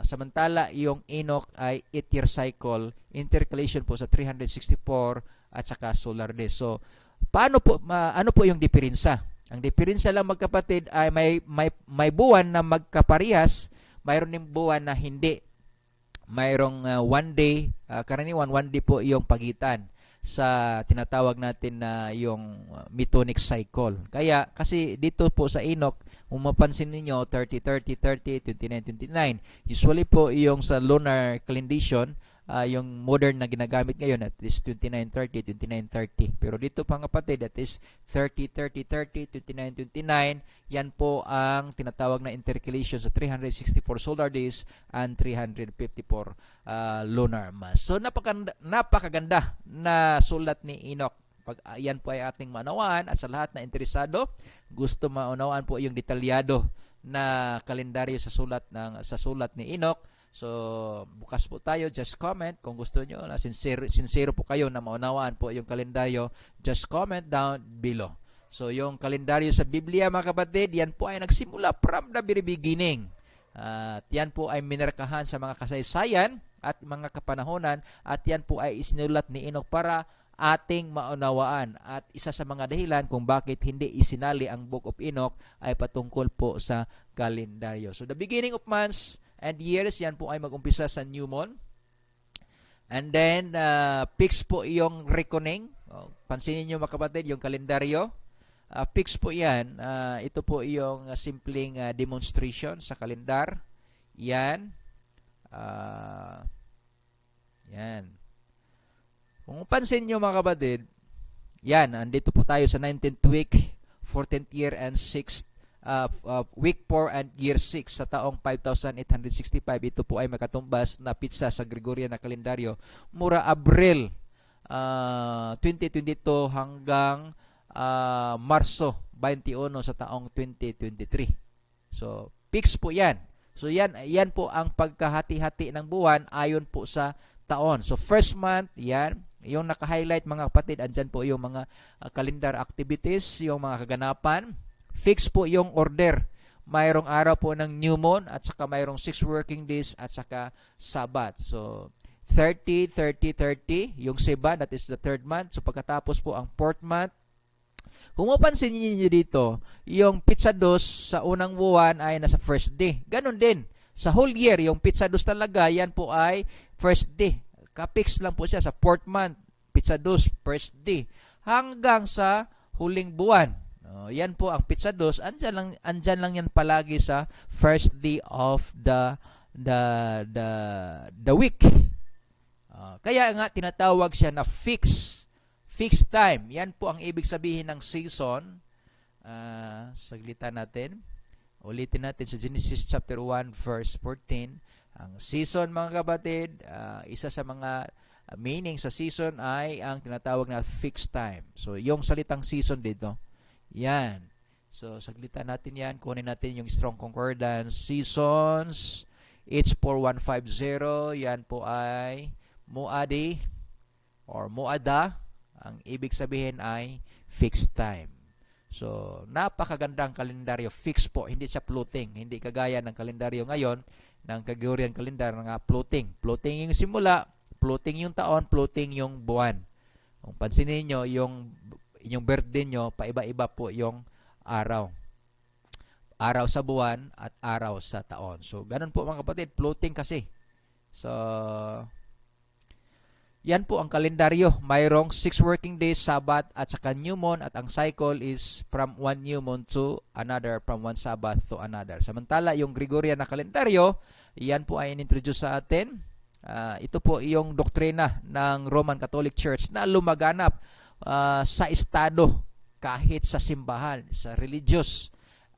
Samantala yung Enoch ay 8-year cycle. Intercalation po sa 364 at saka solar days. So paano po ano po yung diferensya? Ang diferensya lang magkapatid ay may buwan na magkaparehas, mayroon din buwan na hindi. Mayroong one day, karaniwan one day po yung pagitan sa tinatawag natin na yung Metonic cycle. Kaya kasi dito po sa Enoch, kung mapansin niyo 30 30 30 29 29. Usually po yung sa lunar calendation, yung modern na ginagamit ngayon at is 29-30, 29-30. Pero dito mga kapatid, that is 30-30-30, 29-29. Yan po ang tinatawag na intercalation sa 364 solar days and 354 lunar months. So napakaganda na sulat ni Enoch. Pag yan po ay ating maunawaan at sa lahat na interesado, gusto maunawaan po yung detalyado na kalendaryo sa sulat ni Enoch. So, bukas po tayo, just comment kung gusto nyo na sincere po kayo na maunawaan po yung kalendaryo, just comment down below. So, yung kalendaryo sa Biblia mga kapatid, yan po ay nagsimula from the very beginning. At yan po ay minarkahan sa mga kasaysayan at mga kapanahonan, at yan po ay isinulat ni Enoch para ating maunawaan. At isa sa mga dahilan kung bakit hindi isinali ang Book of Enoch ay patungkol po sa kalendaryo. So, the beginning of months and years, yan po ay mag-umpisa sa new moon. And then, fix po yung reckoning. Pansinin nyo mga kapatid, yung kalendaryo. Fix po yan. Ito po yung simpleng demonstration sa kalendar. Yan. Yan. Kung pansin nyo mga kapatid, yan, andito po tayo sa 19th week, 14th year, and 6th week 4 and year 6 sa taong 5865. Ito po ay makatumbas na pitsa sa Gregorian na kalendaryo mura Abril 2022 hanggang Marso 21 sa taong 2023. So fix po yan. So yan po ang pagkahati-hati ng buwan ayon po sa taon. So first month, yan yung naka-highlight mga kapatid, andyan po yung mga calendar activities, yung mga kaganapan. Fix po yung order. Mayroong araw po ng new moon at saka mayroong 6 working days at saka Sabbath. So 30, 30, 30, yung Seba, that is the third month. So pagkatapos po ang fourth month. Kung mapansin niyo dito, yung pizza dos sa unang buwan ay nasa first day. Ganon din. Sa whole year, yung pizza dos talaga, yan po ay first day. Kapix lang po siya sa fourth month. Pizza dos, first day. Hanggang sa huling buwan. Yan po ang pizza dos. Andyan lang yan palagi sa first day of the week. Kaya nga tinatawag siya na fixed time. Yan po ang ibig sabihin ng season. Saglitan natin. Ulitin natin sa Genesis chapter 1 verse 14. Ang season mga kapatid, isa sa mga Meaning sa season ay ang tinatawag na fixed time. So yung salitang season dito, yan. So saglitan natin yan, kunin natin yung strong concordance. Seasons, H4150, yan po ay muadi or muada. Ang ibig sabihin ay fixed time. So, napakagandang kalendaryo. Fixed po, hindi siya floating. Hindi kagaya ng kalendaryo ngayon, ng Gregorian calendar nga floating. Floating yung simula, floating yung taon, floating yung buwan. Kung pansinin nyo, yung birthday nyo, paiba-iba po yung araw. Araw sa buwan at araw sa taon. So, ganun po mga kapatid, floating kasi. So, yan po ang kalendaryo. Mayroong 6 working days, Sabbath at saka new moon, at ang cycle is from one new moon to another, from one Sabbath to another. Samantala, yung Gregorian na kalendaryo, yan po ay in-introduce sa atin. Ito po yung doktrina ng Roman Catholic Church na lumaganap sa estado, kahit sa simbahan, sa religious,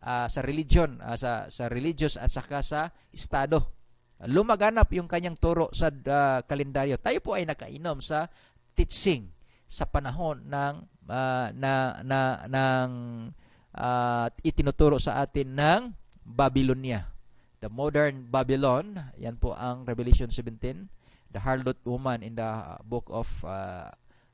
sa religious at saka sa estado. Lumaganap yung kanyang turo sa kalendaryo. Tayo po ay nakainom sa teaching sa panahon ng itinuturo sa atin ng Babylonia. The modern Babylon, yan po ang Revelation 17, the harlot woman in the book of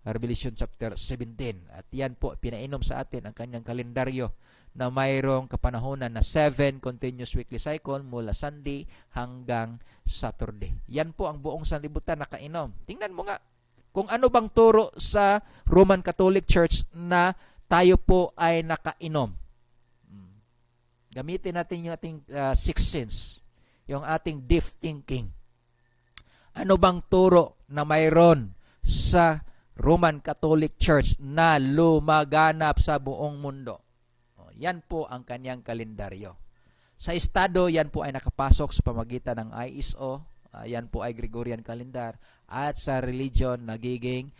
Revelation chapter 17. At yan po, pinainom sa atin ang kanyang kalendaryo na mayroong kapanahonan na 7 continuous weekly cycle mula Sunday hanggang Saturday. Yan po ang buong sanlibutan na kainom. Tingnan mo nga kung ano bang turo sa Roman Catholic Church na tayo po ay nakainom. Gamitin natin yung ating sixth sense, yung ating deep thinking. Ano bang turo na mayroon sa Roman Catholic Church na lumaganap sa buong mundo? Yan po ang kanyang kalendaryo. Sa estado, yan po ay nakapasok sa pamagitan ng ISO. Yan po ay Gregorian calendar. At sa religion, nagiging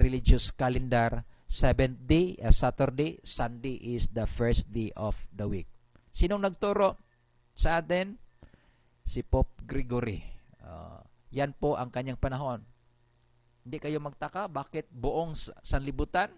religious calendar. 7th day, Saturday, Sunday is the first day of the week. Sinong nagturo sa atin? Si Pope Gregory. Yan po ang kanyang panahon. Hindi kayo magtaka bakit buong sanlibutan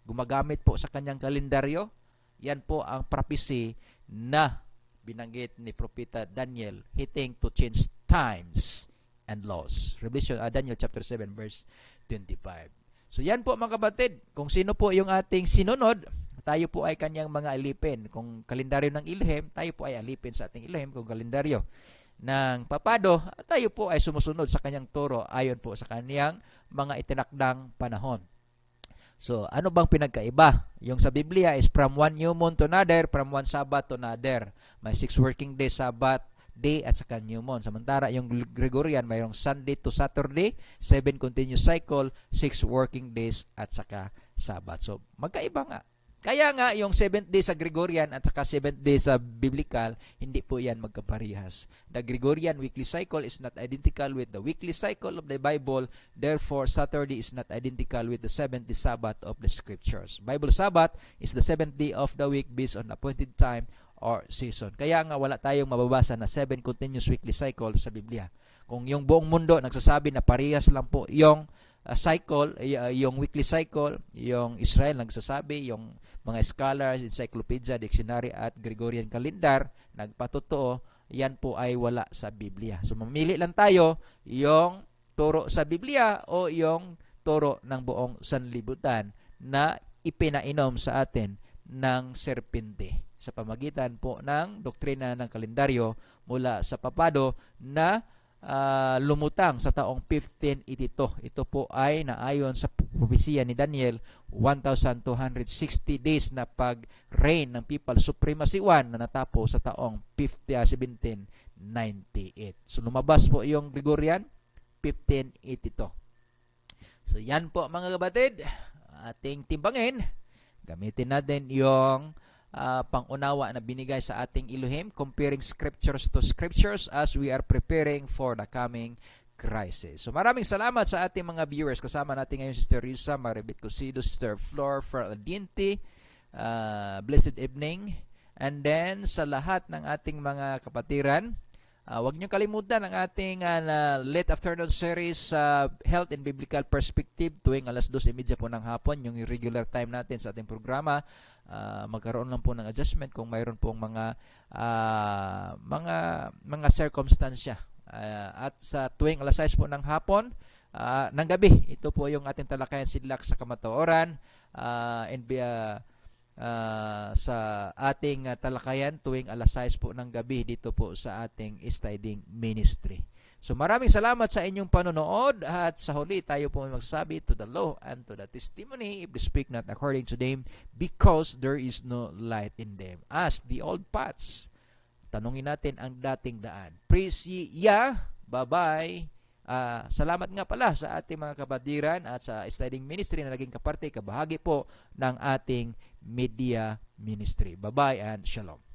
gumagamit po sa kanyang kalendaryo. Yan po ang prophecy na binanggit ni Propeta Daniel, hitting to change times and laws. Revelation, Daniel chapter 7 verse 25. So yan po mga kapatid, kung sino po yung ating sinunod, tayo po ay kanyang mga alipin. Kung kalendaryo ng Ilhem, tayo po ay alipin sa ating Ilhem. Kung kalendaryo ng Papado, tayo po ay sumusunod sa kanyang turo ayon po sa kanyang mga itinakdang panahon. So, ano bang pinagkaiba? Yung sa Biblia is from one new moon to another, from one Sabbath to another. May 6 working days, Sabbath day at saka new moon. Samantala, yung Gregorian, mayroong Sunday to Saturday, 7 continuous cycle, 6 working days at saka Sabbath. So, magkaiba nga. Kaya nga, yung 7th day sa Gregorian at saka 7th day sa Biblical, hindi po yan magkaparehas. The Gregorian weekly cycle is not identical with the weekly cycle of the Bible. Therefore, Saturday is not identical with the 7th day Sabbath of the Scriptures. Bible Sabbath is the 7th day of the week based on appointed time or season. Kaya nga, wala tayong mababasa na 7 continuous weekly cycle sa Biblia. Kung yung buong mundo nagsasabi na parehas lang po yung cycle, yung weekly cycle, yung Israel nagsasabi, yung mga scholars, encyclopedia, dictionary at Gregorian calendar nagpatotoo, yan po ay wala sa Biblia. So mamili lang tayo yung turo sa Biblia o yung turo ng buong sanlibutan na ipinainom sa atin ng serpente sa pamagitan po ng doktrina ng kalendaryo mula sa Papado na lumutang sa taong 1582. Ito po ay naayon sa propesiya ni Daniel, 1,260 days na pag-reign ng Papal Supremacy 1 na natapos sa taong 1798. So lumabas po yung Gregorian 1582. So yan po mga kapatid, ating timbangin. Gamitin natin yung pangunawa na binigay sa ating Elohim, comparing scriptures to scriptures as we are preparing for the coming crisis. So maraming salamat sa ating mga viewers. Kasama natin ngayon Sister Risa, Maribit Cosido, Sister Flor Ferdiente. Blessed evening. And then sa lahat ng ating mga kapatiran, Huwag niyo kalimutan ang ating late afternoon series sa Health and Biblical Perspective tuwing alas 2:30 po ng hapon, yung regular time natin sa ating programa. Magkaroon lang po ng adjustment kung mayroon pong mga circumstansya. At sa tuwing alas 6 po ng hapon, ng gabi, ito po yung ating talakayan sidlak sa kamatuoran, sa ating talakayan tuwing alas 6 po ng gabi dito po sa ating Studying Ministry. So maraming salamat sa inyong panonood, at sa huli tayo po may magsasabi, to the law and to the testimony, if they speak not according to them, because there is no light in them. As the old paths, tanungin natin ang dating daan. Praise ye, bye-bye. Salamat nga pala sa ating mga kabadiran at sa Studying Ministry na naging kaparte, kabahagi po ng ating media ministry. Bye-bye and shalom.